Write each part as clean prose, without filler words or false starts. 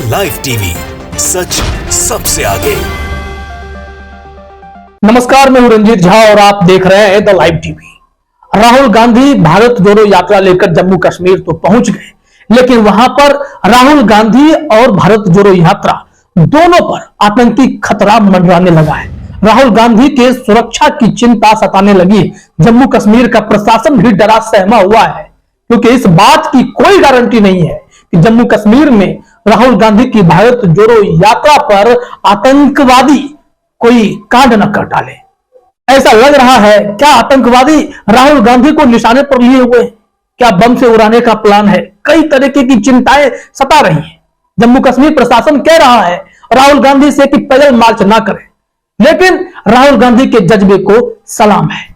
Live TV, सच सबसे आगे। नमस्कार, मैं हूं रंजीत झा और आप देख रहे हैं the live TV. Rahul Gandhi Bharat Jodo यात्रा लेकर जम्मू कश्मीर तो पहुंच गए, लेकिन वहां पर राहुल गांधी और भारत जोड़ो यात्रा दोनों पर आतंकी खतरा मंडराने लगा है। राहुल गांधी के सुरक्षा की चिंता सताने लगी। जम्मू कश्मीर का प्रशासन भी डरा सहमा हुआ है, क्योंकि इस बात की कोई गारंटी नहीं है कि जम्मू कश्मीर में राहुल गांधी की भारत जोड़ो यात्रा पर आतंकवादी कोई कांड न कर डाले। ऐसा लग रहा है, क्या आतंकवादी राहुल गांधी को निशाने पर लिए हुए, क्या बम से उड़ाने का प्लान है? कई तरीके की चिंताएं सता रही हैं। जम्मू कश्मीर प्रशासन कह रहा है राहुल गांधी से कि पैदल मार्च ना करें, लेकिन राहुल गांधी के जज्बे को सलाम है।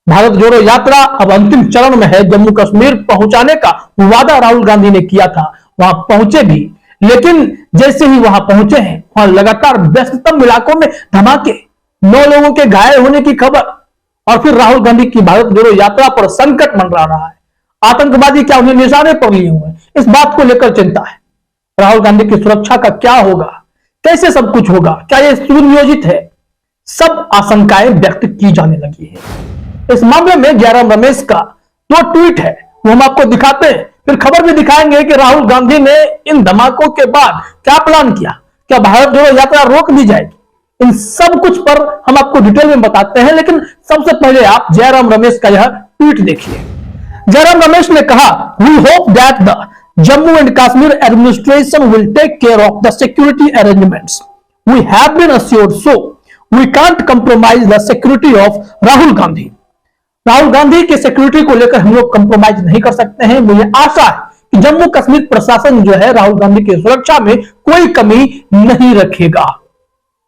भारत जोड़ो यात्रा अब अंतिम चरण में है। जम्मू कश्मीर पहुंचाने का वादा राहुल गांधी ने किया था, वहां पहुंचे भी, लेकिन जैसे ही वहां पहुंचे हैं, वहां लगातार व्यस्ततम इलाकों में धमाके, 9 लोगों के घायल होने की खबर, और फिर राहुल गांधी की भारत जोड़ो यात्रा पर संकट मंडरा रहा है। आतंकवादी क्या उन्हें निशाने पर लिए हुए हैं, इस बात को लेकर चिंता है। राहुल गांधी की सुरक्षा का क्या होगा, कैसे सब कुछ होगा, क्या यह सुनियोजित है? सब आशंकाएं व्यक्त की जाने लगी है। इस मामले में जयराम रमेश का 2 ट्वीट है, वो हम आपको दिखाते हैं, फिर खबर भी दिखाएंगे कि राहुल गांधी ने इन धमाकों के बाद क्या प्लान किया, क्या भारत जोड़ो यात्रा रोक दी जाएगी। इन सब कुछ पर हम आपको डिटेल में बताते हैं, लेकिन सबसे पहले आप जयराम रमेश का यह ट्वीट देखिए। जयराम रमेश ने कहा, we hope that the Jammu and Kashmir administration will take care of the security arrangements. We have been assured, so we can't compromise the security of Rahul Gandhi. Rahul Gandhi के सिक्योरिटी को लेकर हम लोग कंप्रोमाइज नहीं कर सकते हैं। मुझे आशा है कि जम्मू कश्मीर प्रशासन जो है राहुल गांधी की सुरक्षा में कोई कमी नहीं रखेगा।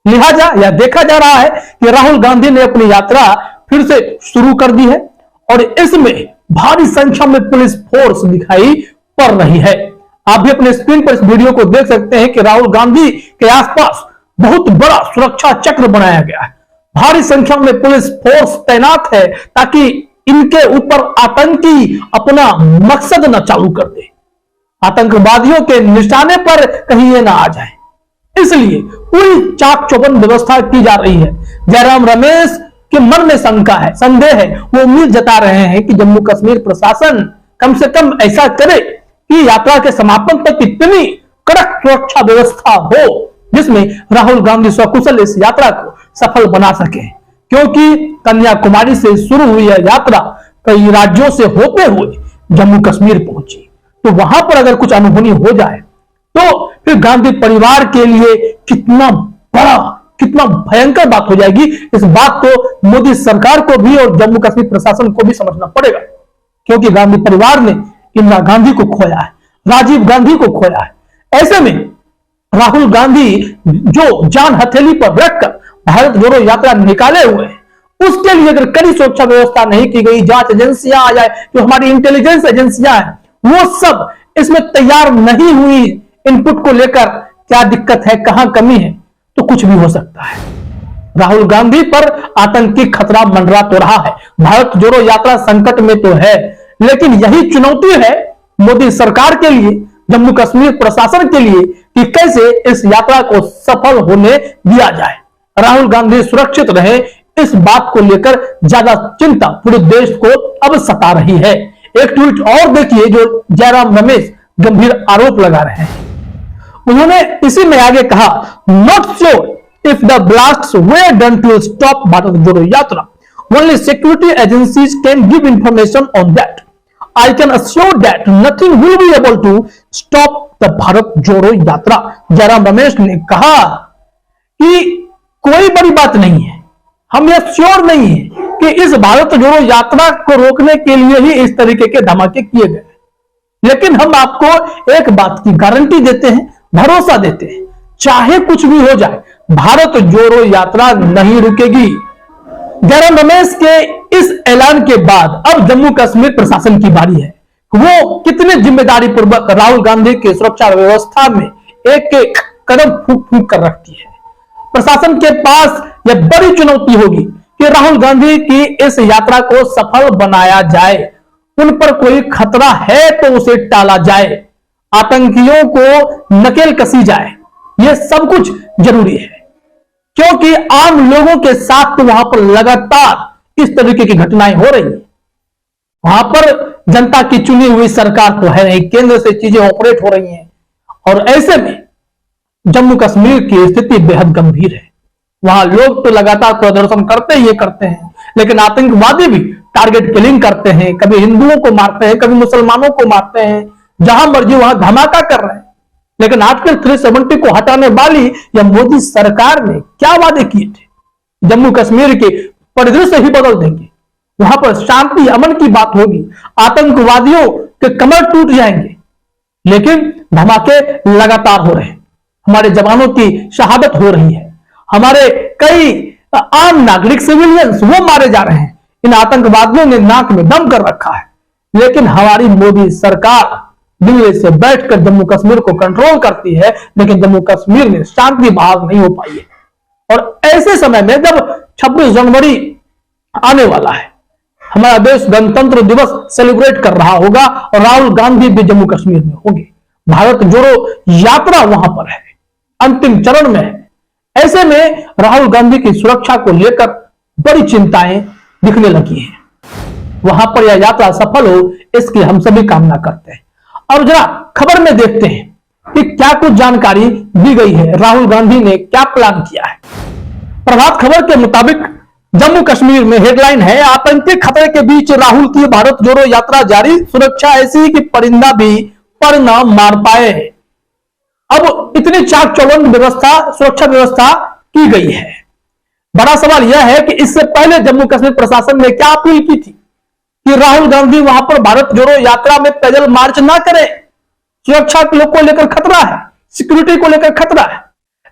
लिहाजा यह देखा जा रहा है कि राहुल गांधी ने अपनी यात्रा फिर से शुरू कर दी है और इसमें भारी संख्या में पुलिस फोर्स दिखाई पड़ रही है। आप भी अपने स्क्रीन पर इस वीडियो को देख सकते हैं कि राहुल गांधी के आसपास बहुत बड़ा सुरक्षा चक्र बनाया गया है। भारी संख्या में पुलिस फोर्स तैनात है ताकि इनके ऊपर आतंकी अपना मकसद न चालू कर दे, आतंकवादियों के निशाने पर कहीं ये ना आ जाए। इसलिए पूरी चाक चौबंद व्यवस्था की जा रही है। जयराम रमेश के मन में शंका है, संदेह है, वो उम्मीद जता रहे हैं कि जम्मू कश्मीर प्रशासन कम से कम ऐसा करे कि यात्रा के समापन तक इतनी कड़क सुरक्षा व्यवस्था हो जिसमें राहुल गांधी सकुशल इस यात्रा को सफल बना सके, क्योंकि कन्याकुमारी से शुरू हुई यह यात्रा कई राज्यों से होते हुए जम्मू कश्मीर पहुंची। तो वहां पर अगर कुछ अनहोनी हो जाए तो फिर गांधी परिवार के लिए कितना बड़ा, कितना भयंकर बात हो जाएगी। इस बात को मोदी सरकार को भी और जम्मू कश्मीर प्रशासन को भी समझना पड़ेगा, क्योंकि गांधी परिवार ने इंदिरा गांधी को खोया है, राजीव गांधी को खोया है। ऐसे में राहुल गांधी जो जान हथेली पर रखकर भारत जोड़ो यात्रा निकाले हुए हैं, उसके लिए अगर कड़ी सुरक्षा व्यवस्था नहीं की गई, जांच एजेंसियां आ जाए, जो हमारी इंटेलिजेंस एजेंसियां हैं वो सब इसमें तैयार नहीं हुई, इनपुट को लेकर क्या दिक्कत है, कहां कमी है, तो कुछ भी हो सकता है। राहुल गांधी पर आतंकी खतरा मंडरा तो रहा है, भारत जोड़ो यात्रा संकट में तो है, लेकिन यही चुनौती है मोदी सरकार के लिए, जम्मू कश्मीर प्रशासन के लिए कि कैसे इस यात्रा को सफल होने दिया जाए, राहुल गांधी सुरक्षित रहे। इस बात को लेकर ज्यादा चिंता पूरे देश को अब सता रही है। एक ट्वीट और देखिए जो जयराम रमेश गंभीर आरोप लगा रहे हैं। उन्होंने इसी में आगे कहा, not sure if the blasts were done to stop Bharat Jodo Yatra, only security agencies can give information on that. I can assure that nothing will be able to stop the Bharat Jodo यात्रा। जयराम रमेश ने कहा कि कोई बड़ी बात नहीं है, हम यह श्योर नहीं है कि इस भारत जोड़ो यात्रा को रोकने के लिए ही इस तरीके के धमाके किए गए, लेकिन हम आपको एक बात की गारंटी देते हैं, भरोसा देते हैं, चाहे कुछ भी हो जाए भारत जोड़ो यात्रा नहीं रुकेगी। जयराम रमेश के इस ऐलान के बाद अब जम्मू कश्मीर प्रशासन की बारी है, वो कितने जिम्मेदारी पूर्वक राहुल गांधी की सुरक्षा व्यवस्था में एक एक कदम फूंक फूंक कर रखती है। प्रशासन के पास यह बड़ी चुनौती होगी कि राहुल गांधी की इस यात्रा को सफल बनाया जाए, उन पर कोई खतरा है तो उसे टाला जाए। आतंकियों को नकेल कसी जाए, यह सब कुछ जरूरी है, क्योंकि आम लोगों के साथ तो वहां पर लगातार इस तरीके की घटनाएं हो रही है। वहां पर जनता की चुनी हुई सरकार तो है नहीं, केंद्र से चीजें ऑपरेट हो रही हैं, और ऐसे में जम्मू कश्मीर की स्थिति बेहद गंभीर है। वहां लोग तो लगातार प्रदर्शन करते ही करते हैं, लेकिन आतंकवादी भी टारगेट किलिंग करते हैं, कभी हिंदुओं को मारते हैं, कभी मुसलमानों को मारते हैं, जहां मर्जी वहां धमाका कर रहे हैं। लेकिन आर्टिकल 370 को हटाने वाली या मोदी सरकार ने क्या वादे किए थे? जम्मू कश्मीर के परिदृश्य ही बदल देंगे, वहां पर शांति अमन की बात होगी, आतंकवादियों के कमर टूट जाएंगे। लेकिन धमाके लगातार हो रहे हैं, हमारे जवानों की शहादत हो रही है, हमारे कई आम नागरिक सिविलियंस वो मारे जा रहे हैं। इन आतंकवादियों ने नाक में दम कर रखा है, लेकिन हमारी मोदी सरकार दिल्ली से बैठकर जम्मू कश्मीर को कंट्रोल करती है, लेकिन जम्मू कश्मीर में शांति बहाल नहीं हो पाई है। और ऐसे समय में जब 26 जनवरी आने वाला है, हमारा देश गणतंत्र दिवस सेलिब्रेट कर रहा होगा और राहुल गांधी भी जम्मू कश्मीर में होंगे। भारत जोड़ो यात्रा वहां पर है, अंतिम चरण में है। ऐसे में राहुल गांधी की सुरक्षा को लेकर बड़ी चिंताएं दिखने लगी हैं। वहां पर यह यात्रा सफल हो, इसकी हम सभी कामना करते हैं। अब जरा खबर में देखते हैं कि क्या कुछ जानकारी दी गई है, राहुल गांधी ने क्या प्लान किया है। प्रभात खबर के मुताबिक जम्मू कश्मीर में हेडलाइन है, आतंकी खतरे के बीच राहुल की भारत जोड़ो यात्रा जारी, सुरक्षा ऐसी कि परिंदा भी पर न मार पाए। अब इतनी चाक चौबंद व्यवस्था, सुरक्षा व्यवस्था की गई है। बड़ा सवाल यह है कि इससे पहले जम्मू कश्मीर प्रशासन ने क्या अपील की थी कि राहुल गांधी वहां पर भारत जोड़ो यात्रा में पैदल मार्च ना करें, सुरक्षा को लेकर खतरा है, सिक्योरिटी को लेकर खतरा है।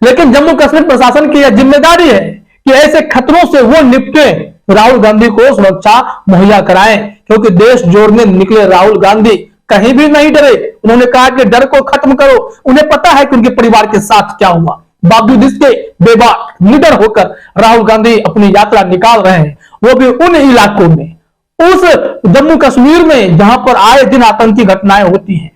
लेकिन जम्मू कश्मीर प्रशासन की यह जिम्मेदारी है कि ऐसे खतरों से वो निपटे, राहुल गांधी को सुरक्षा मुहैया कराएं, क्योंकि देश जोड़ने निकले राहुल गांधी कहीं भी नहीं डरे। उन्होंने कहा कि डर को खत्म करो। उन्हें पता है कि उनके परिवार के साथ क्या हुआ, बावजूद इसके बेबाक निडर होकर राहुल गांधी अपनी यात्रा निकाल रहे हैं, वो भी उन इलाकों में, उस जम्मू कश्मीर में जहां पर आए दिन आतंकी घटनाएं होती हैं।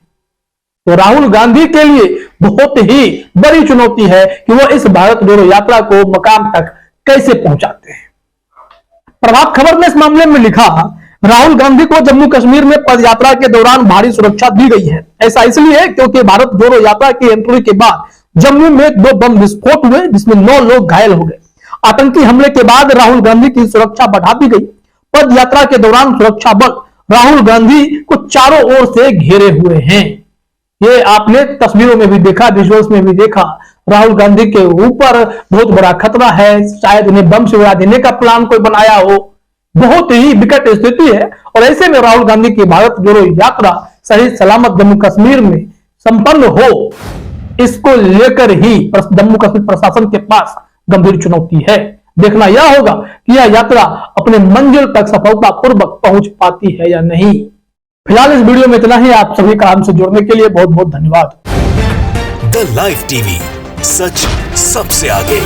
तो राहुल गांधी के लिए बहुत ही बड़ी चुनौती है कि वो इस भारत जोड़ो यात्रा को मकाम तक कैसे पहुंचाते हैं। प्रभात खबर ने इस मामले में लिखा, राहुल गांधी को जम्मू कश्मीर में पदयात्रा के दौरान भारी सुरक्षा दी गई है। ऐसा इसलिए क्योंकि भारत जोड़ो यात्रा की एंट्री के बाद जम्मू में 2 बम विस्फोट हुए, जिसमें 9 लोग घायल हो गए। आतंकी हमले के बाद राहुल गांधी की सुरक्षा बढ़ा दी गई। पद यात्रा के दौरान सुरक्षा बल राहुल गांधी को चारों ओर से घेरे हुए हैं। ये आपने तस्वीरों में भी देखा, विजुअल्स में भी देखा। राहुल गांधी के ऊपर बहुत बड़ा खतरा है, शायद उन्हें बम से उड़ा देने का प्लान कोई बनाया हो। बहुत ही विकट स्थिति है, और ऐसे में राहुल गांधी की भारत जोड़ो यात्रा सही सलामत जम्मू कश्मीर में संपन्न हो, इसको लेकर ही जम्मू कश्मीर प्रशासन के पास गंभीर चुनौती है। देखना यह होगा कि यह यात्रा अपने मंजिल तक सफलतापूर्वक पहुंच पाती है या नहीं। फिलहाल इस वीडियो में इतना ही। आप सभी का हमसे जुड़ने के लिए बहुत बहुत धन्यवाद। द लाइव टीवी, सच सबसे आगे।